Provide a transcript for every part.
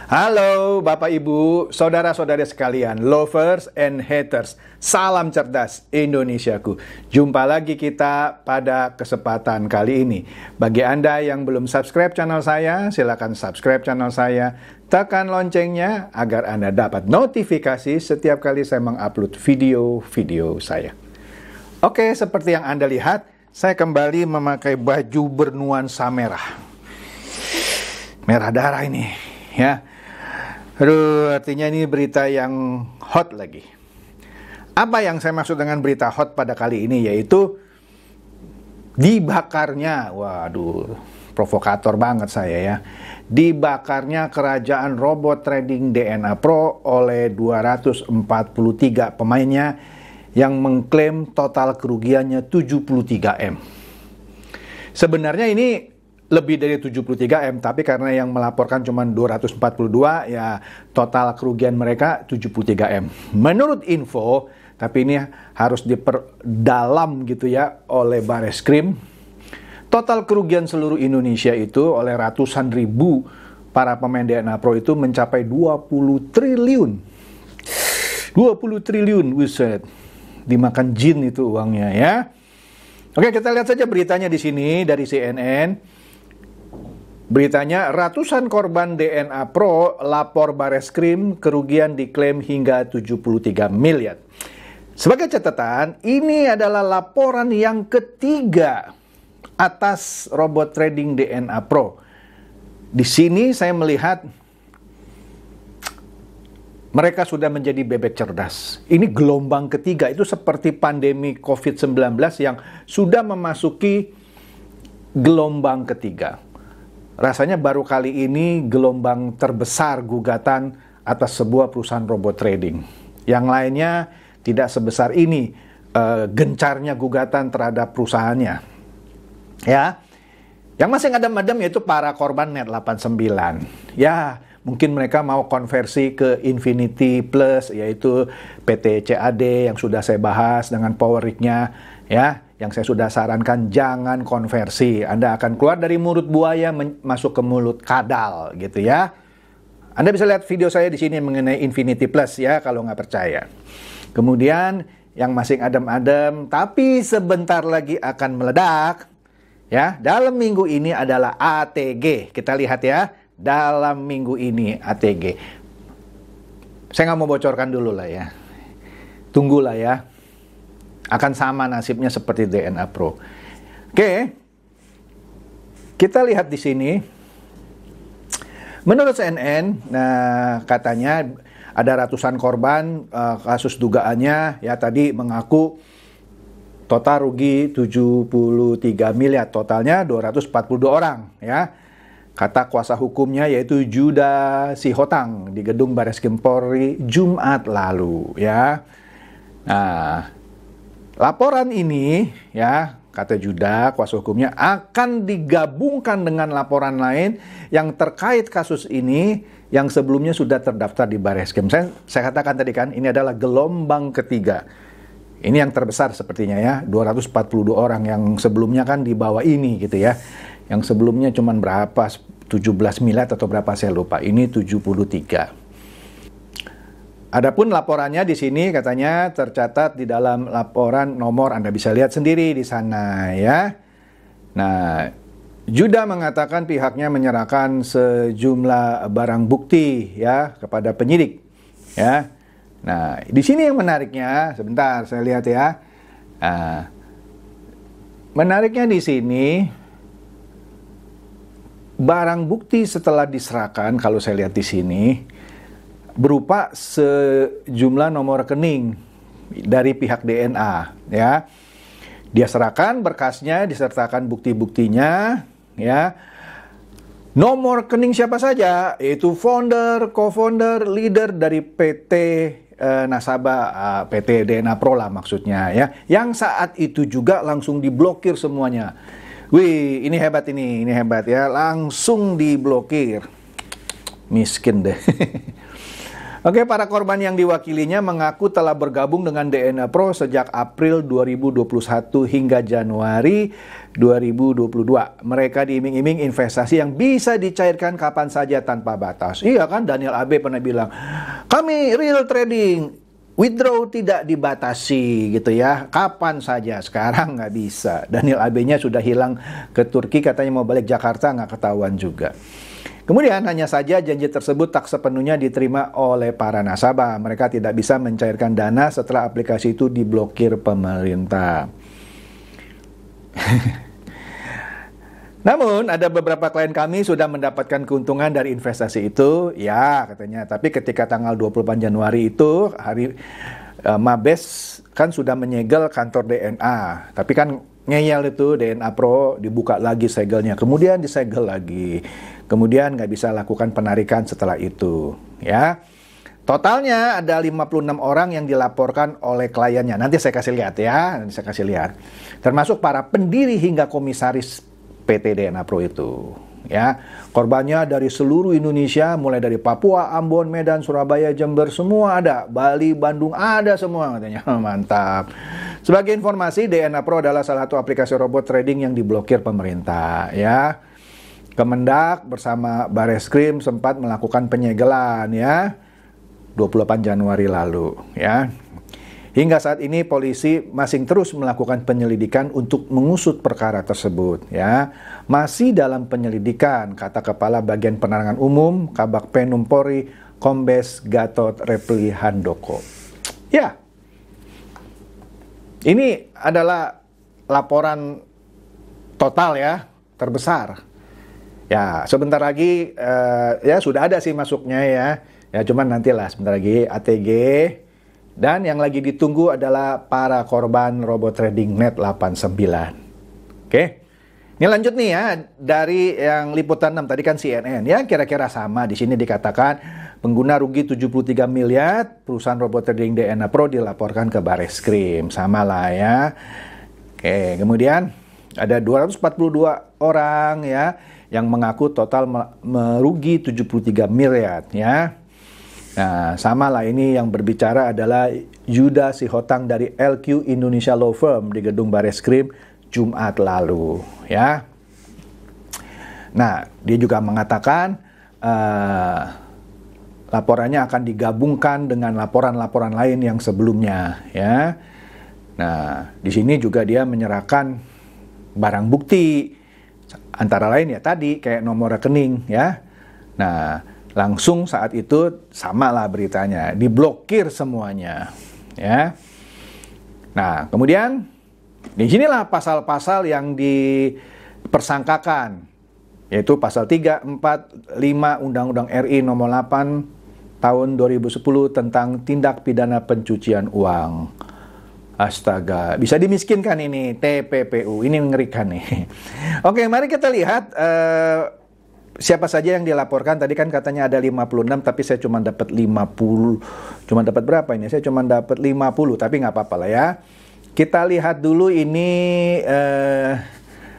Halo Bapak Ibu, saudara-saudara sekalian, lovers and haters. Salam cerdas Indonesiaku. Jumpa lagi kita pada kesempatan kali ini. Bagi Anda yang belum subscribe channel saya, silakan subscribe channel saya. Tekan loncengnya agar Anda dapat notifikasi setiap kali saya mengupload video-video saya. Oke, seperti yang Anda lihat, saya kembali memakai baju bernuansa merah. Merah darah ini, ya. Aduh, artinya ini berita yang hot lagi. Apa yang saya maksud dengan berita hot pada kali ini, yaitu dibakarnya, waduh, provokator banget saya ya, dibakarnya kerajaan robot trading DNA Pro oleh 243 pemainnya yang mengklaim total kerugiannya 73M. Sebenarnya ini lebih dari 73M, tapi karena yang melaporkan cuma 242, ya total kerugian mereka 73M. Menurut info, tapi ini harus diperdalam gitu ya oleh Bareskrim, total kerugian seluruh Indonesia itu oleh ratusan ribu para pemain DNA Pro itu mencapai 20 triliun. 20 triliun, buset. Dimakan jin itu uangnya ya. Oke, kita lihat saja beritanya di sini dari CNN. Beritanya, ratusan korban DNA Pro lapor Bareskrim, kerugian diklaim hingga 73 miliar. Sebagai catatan, ini adalah laporan yang ketiga atas robot trading DNA Pro. Di sini saya melihat mereka sudah menjadi bebek cerdas. Ini gelombang ketiga, itu seperti pandemi COVID-19 yang sudah memasuki gelombang ketiga. Rasanya baru kali ini gelombang terbesar gugatan atas sebuah perusahaan robot trading. Yang lainnya tidak sebesar ini gencarnya gugatan terhadap perusahaannya. Ya, yang masih ngadem-adem yaitu para korban Net89. Ya, mungkin mereka mau konversi ke Infinity Plus, yaitu PT CAD yang sudah saya bahas dengan power rig-nya, ya. Yang saya sudah sarankan, jangan konversi. Anda akan keluar dari mulut buaya masuk ke mulut kadal gitu ya. Anda bisa lihat video saya di sini mengenai Infinity Plus ya kalau nggak percaya. Kemudian yang masih adem-adem tapi sebentar lagi akan meledak ya. Dalam minggu ini adalah ATG. Kita lihat ya. Dalam minggu ini ATG. Saya nggak mau bocorkan dulu lah ya. Tunggulah ya. Akan sama nasibnya seperti DNA Pro. Oke, kita lihat di sini. Menurut CNN, katanya ada ratusan korban kasus dugaannya. Ya tadi mengaku total rugi 73 miliar, totalnya 242 orang. Ya, kata kuasa hukumnya yaitu Juda Sihotang di gedung Bareskrim Polri Jumat lalu. Ya, nah. Laporan ini, ya, kata Juda, kuasa hukumnya, akan digabungkan dengan laporan lain yang terkait kasus ini yang sebelumnya sudah terdaftar di Bareskrim. Saya katakan tadi kan, ini adalah gelombang ketiga. Ini yang terbesar sepertinya ya, 242 orang yang sebelumnya kan di bawah ini gitu ya. Yang sebelumnya cuma berapa, 17 miliar atau berapa saya lupa, ini 73. Adapun laporannya di sini katanya tercatat di dalam laporan nomor, Anda bisa lihat sendiri di sana ya. Nah, Juda mengatakan pihaknya menyerahkan sejumlah barang bukti ya kepada penyidik ya. Nah, di sini yang menariknya, sebentar saya lihat ya. Nah, menariknya di sini barang bukti setelah diserahkan, kalau saya lihat di sini berupa sejumlah nomor rekening dari pihak DNA ya. Dia serahkan berkasnya, disertakan bukti-buktinya ya. Nomor rekening siapa saja, yaitu founder, co-founder, leader dari PT nasabah PT DNA Pro lah maksudnya ya. Yang saat itu juga langsung diblokir semuanya. Wih, ini hebat ya, langsung diblokir. Miskin deh. Oke, para korban yang diwakilinya mengaku telah bergabung dengan DNA Pro sejak April 2021 hingga Januari 2022. Mereka diiming-iming investasi yang bisa dicairkan kapan saja tanpa batas. Iya kan, Daniel Abe pernah bilang, kami real trading, withdraw tidak dibatasi gitu ya, kapan saja. Sekarang nggak bisa. Daniel Abe-nya sudah hilang ke Turki, katanya mau balik Jakarta, nggak ketahuan juga. Kemudian hanya saja janji tersebut tak sepenuhnya diterima oleh para nasabah. Mereka tidak bisa mencairkan dana setelah aplikasi itu diblokir pemerintah. Namun ada beberapa klien kami sudah mendapatkan keuntungan dari investasi itu, ya katanya. Tapi ketika tanggal 28 Januari itu, hari Mabes kan sudah menyegel kantor DNA. Tapi kan ngeyel itu DNA Pro, dibuka lagi segelnya, kemudian disegel lagi. Kemudian nggak bisa lakukan penarikan setelah itu, ya. Totalnya ada 56 orang yang dilaporkan oleh kliennya. Nanti saya kasih lihat ya, nanti saya kasih lihat. Termasuk para pendiri hingga komisaris PT DNA Pro itu, ya. Korbannya dari seluruh Indonesia, mulai dari Papua, Ambon, Medan, Surabaya, Jember, semua ada. Bali, Bandung, ada semua katanya. Mantap. Sebagai informasi, DNA Pro adalah salah satu aplikasi robot trading yang diblokir pemerintah, ya. Kemendak bersama Bareskrim sempat melakukan penyegelan, ya, 28 Januari lalu, ya. Hingga saat ini polisi masih terus melakukan penyelidikan untuk mengusut perkara tersebut, ya. Masih dalam penyelidikan, kata Kepala Bagian Penerangan Umum Kabak Penum Polri Kombes Gatot Repli Handoko. Ya. Ini adalah laporan total, ya, terbesar. Ya, sebentar lagi ya sudah ada sih masuknya, ya. Ya, cuman nantilah sebentar lagi ATG. Dan yang lagi ditunggu adalah para korban robot trading net 89. Oke. Ini lanjut nih ya, dari yang liputan 6 tadi kan CNN, ya, kira-kira sama. Di sini dikatakan pengguna rugi 73 miliar, perusahaan robot trading DNA Pro dilaporkan ke Bareskrim. Sama lah, ya. Oke, kemudian ada 242 orang, ya, yang mengaku total merugi 73 miliar, ya. Nah, sama lah, ini yang berbicara adalah Yuda Sihotang dari LQ Indonesia Law Firm di gedung Bareskrim Jumat lalu, ya. Nah, dia juga mengatakan laporannya akan digabungkan dengan laporan-laporan lain yang sebelumnya, ya. Nah, di sini juga dia menyerahkan barang bukti, antara lain ya tadi kayak nomor rekening, ya. Nah, langsung saat itu sama lah beritanya, diblokir semuanya, ya. Nah, kemudian di sinilah pasal-pasal yang dipersangkakan, yaitu pasal 3, 4, 5 Undang-Undang RI nomor 8 tahun 2010 tentang tindak pidana pencucian uang. Astaga, bisa dimiskinkan ini TPPU, ini mengerikan nih. Oke, mari kita lihat siapa saja yang dilaporkan. Tadi kan katanya ada 56, tapi saya cuma dapat 50. Cuma dapat berapa ini? Saya cuma dapat 50, tapi nggak apa-apa lah, ya. Kita lihat dulu ini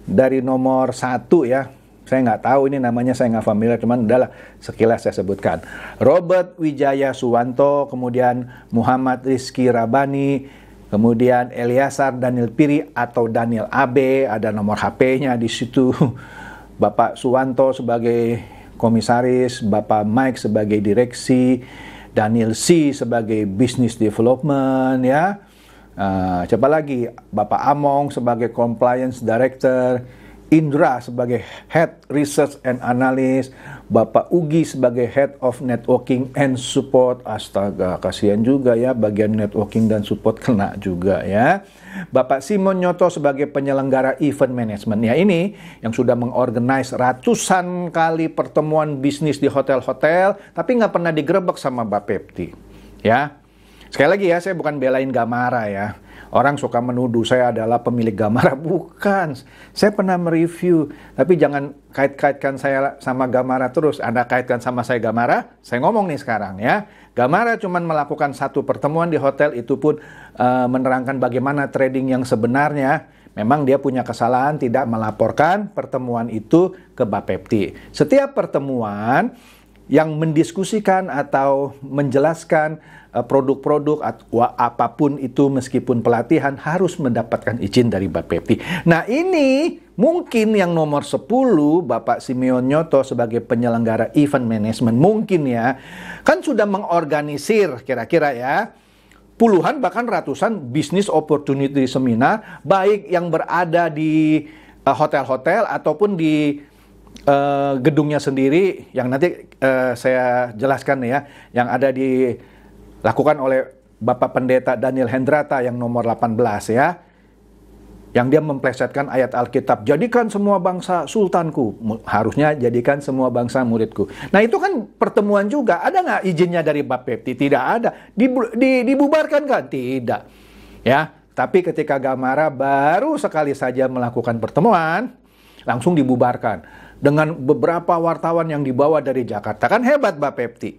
dari nomor 1, ya. Saya nggak tahu ini namanya, saya nggak familiar, cuman adalah sekilas saya sebutkan. Robert Wijaya Suwanto, kemudian Muhammad Rizky Rabani, kemudian Eliasar Daniel Piri atau Daniel AB, ada nomor HP-nya di situ. Bapak Suwanto sebagai komisaris, Bapak Mike sebagai direksi, Daniel C sebagai business development, ya. Siapa lagi? Bapak Among sebagai compliance director, Indra sebagai head research and analyst, Bapak Ugi sebagai head of networking and support. Astaga, kasihan juga ya, bagian networking dan support kena juga, ya. Bapak Simon Nyoto sebagai penyelenggara event management. Ya, ini yang sudah mengorganize ratusan kali pertemuan bisnis di hotel-hotel, tapi nggak pernah digerebek sama Bapepti, ya. Sekali lagi ya, saya bukan belain Gamara, ya. Orang suka menuduh saya adalah pemilik Gamara. Bukan. Saya pernah mereview. Tapi jangan kait-kaitkan saya sama Gamara terus. Anda kaitkan sama saya Gamara, saya ngomong nih sekarang, ya. Gamara cuma melakukan satu pertemuan di hotel, itu pun menerangkan bagaimana trading yang sebenarnya. Memang dia punya kesalahan tidak melaporkan pertemuan itu ke Bapepti. Setiap pertemuan yang mendiskusikan atau menjelaskan produk-produk apapun itu meskipun pelatihan harus mendapatkan izin dari Bapepti. Nah ini mungkin yang nomor 10 Bapak Simeon Nyoto sebagai penyelenggara event management mungkin ya kan sudah mengorganisir kira-kira ya puluhan bahkan ratusan business opportunity seminar baik yang berada di hotel-hotel ataupun di gedungnya sendiri yang nanti saya jelaskan ya yang ada dilakukan oleh Bapak Pendeta Daniel Hendrata yang nomor 18 ya yang dia memplesetkan ayat Alkitab jadikan semua bangsa sultanku harusnya jadikan semua bangsa muridku. Nah itu kan pertemuan juga ada nggak izinnya dari Bapepti? Tidak ada. Dibubarkan kan? Tidak ya. Tapi ketika Gamara baru sekali saja melakukan pertemuan langsung dibubarkan dengan beberapa wartawan yang dibawa dari Jakarta. Kan hebat Bapepti.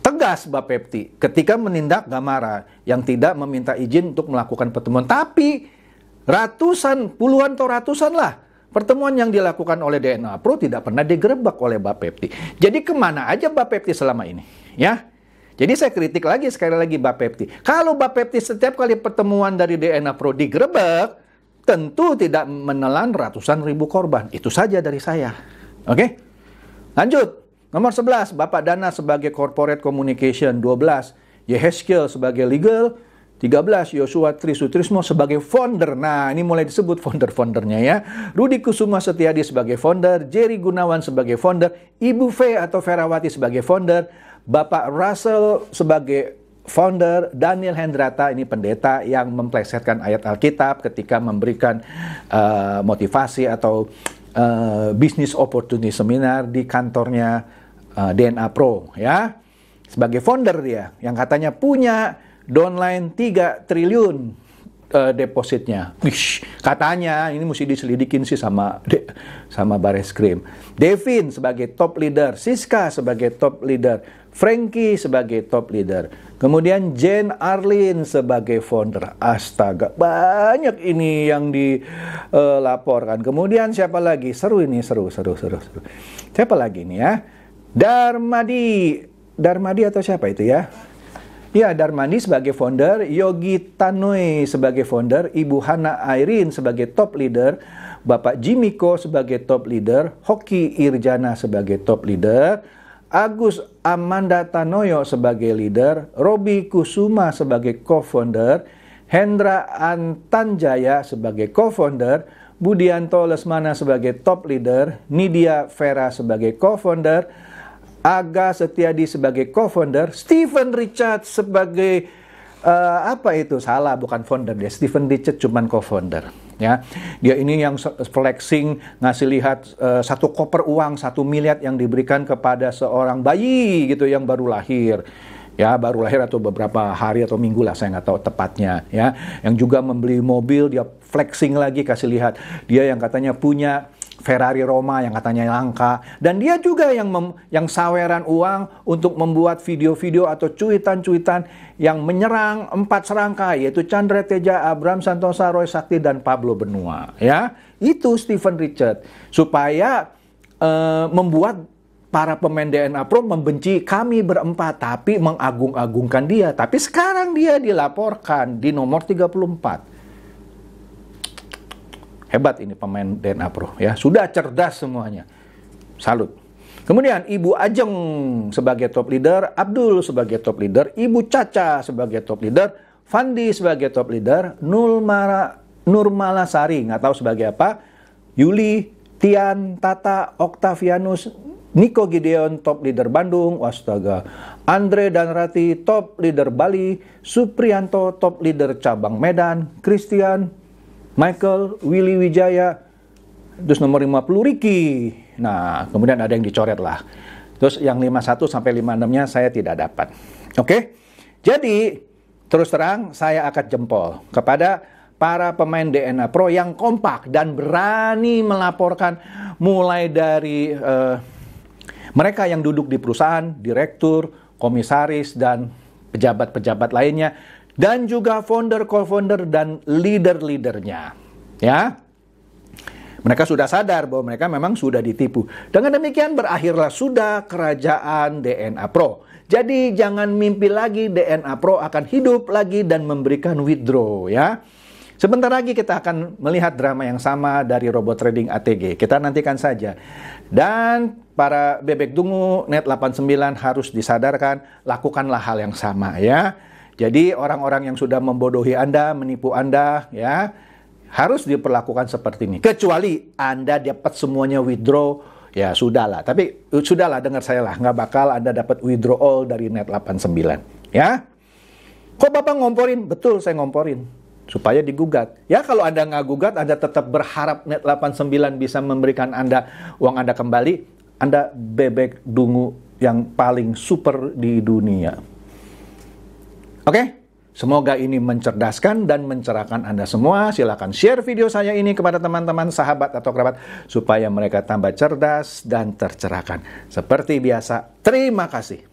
Tegas Bapepti ketika menindak Gamara yang tidak meminta izin untuk melakukan pertemuan. Tapi ratusan, puluhan atau ratusan lah pertemuan yang dilakukan oleh DNA Pro tidak pernah digerebek oleh Bapepti. Jadi kemana aja Bapepti selama ini? Ya. Jadi saya kritik lagi sekali lagi Bapepti. Kalau Bapepti setiap kali pertemuan dari DNA Pro digerebek, tentu tidak menelan ratusan ribu korban. Itu saja dari saya. Oke? Lanjut. Nomor 11, Bapak Dana sebagai Corporate Communication. 12, Yehezkiel sebagai Legal. 13, Yosua Trisutrismo sebagai Founder. Nah, ini mulai disebut founder-foundernya ya. Rudi Kusuma Setiadi sebagai Founder. Jerry Gunawan sebagai Founder. Ibu V atau Ferawati sebagai Founder. Bapak Russell sebagai Founder. Daniel Hendrata ini pendeta yang memplesetkan ayat Alkitab ketika memberikan motivasi atau business opportunity seminar di kantornya DNA Pro ya. Sebagai founder dia yang katanya punya downline 3 triliun depositnya. Wish, katanya ini mesti diselidikin sih sama Bareskrim. Devin sebagai top leader, Siska sebagai top leader, Frankie sebagai top leader. Kemudian Jane Arlene sebagai founder. Astaga, banyak ini yang dilaporkan. Kemudian siapa lagi? Seru ini, seru. Siapa lagi ini ya? Darmadi atau siapa itu ya? Ya, Darmadi sebagai founder, Yogi Tanoi sebagai founder, Ibu Hana Airin sebagai top leader, Bapak Jimiko sebagai top leader, Hoki Irjana sebagai top leader, Agus Amanda Tanoyo sebagai leader, Robi Kusuma sebagai co-founder, Hendra Antanjaya sebagai co-founder, Budianto Lesmana sebagai top leader, Nidia Vera sebagai co-founder, Aga Setiadi sebagai co-founder, Stephen Richard sebagai bukan founder dia. Stephen Richard cuman co-founder ya. Dia ini yang flexing ngasih lihat satu koper uang 1 miliar yang diberikan kepada seorang bayi gitu yang baru lahir. Ya, baru lahir atau beberapa hari atau minggu lah, saya nggak tahu tepatnya ya. Yang juga membeli mobil, dia flexing lagi kasih lihat. Dia yang katanya punya Ferrari Roma yang katanya langka, dan dia juga yang saweran uang untuk membuat video-video atau cuitan-cuitan yang menyerang 4 serangkai, yaitu Chandra Teja, Abraham Santosa, Roy Sakti, dan Pablo Benua. Ya, itu Stephen Richard supaya membuat para pemain DNA Pro membenci kami berempat, tapi mengagung-agungkan dia. Tapi sekarang dia dilaporkan di nomor 34. Hebat ini pemain DNA Pro ya, sudah cerdas semuanya. Salut. Kemudian Ibu Ajeng sebagai top leader, Abdul sebagai top leader, Ibu Caca sebagai top leader, Fandi sebagai top leader, Nurmalasari nggak tahu sebagai apa, Yuli, Tian, Tata, Octavianus, Niko Gideon top leader Bandung, astaga, Andre dan Rati top leader Bali, Suprianto top leader cabang Medan, Christian, Michael, Willy Wijaya, terus nomor 50 Ricky. Nah, kemudian ada yang dicoret lah. Terus yang 51 sampai 56-nya saya tidak dapat. Oke? Jadi, terus terang saya angkat jempol kepada para pemain DNA Pro yang kompak dan berani melaporkan mulai dari mereka yang duduk di perusahaan, direktur, komisaris, dan pejabat-pejabat lainnya, dan juga founder, co-founder, dan leader-leadernya. Ya. Mereka sudah sadar bahwa mereka memang sudah ditipu. Dengan demikian berakhirlah sudah kerajaan DNA Pro. Jadi jangan mimpi lagi DNA Pro akan hidup lagi dan memberikan withdraw ya. Sebentar lagi kita akan melihat drama yang sama dari robot trading ATG. Kita nantikan saja. Dan para bebek dungu Net89 harus disadarkan, lakukanlah hal yang sama ya. Jadi orang-orang yang sudah membodohi Anda, menipu Anda ya, harus diperlakukan seperti ini. Kecuali Anda dapat semuanya withdraw, ya sudahlah. Tapi sudahlah, dengar saya lah, nggak bakal Anda dapat withdrawal dari Net89 ya. Kok Bapak ngomporin? Betul, saya ngomporin supaya digugat. Ya kalau Anda nggak gugat, Anda tetap berharap Net89 bisa memberikan Anda uang Anda kembali, Anda bebek dungu yang paling super di dunia. Oke? Semoga ini mencerdaskan dan mencerahkan Anda semua. Silakan share video saya ini kepada teman-teman, sahabat atau kerabat supaya mereka tambah cerdas dan tercerahkan. Seperti biasa, terima kasih.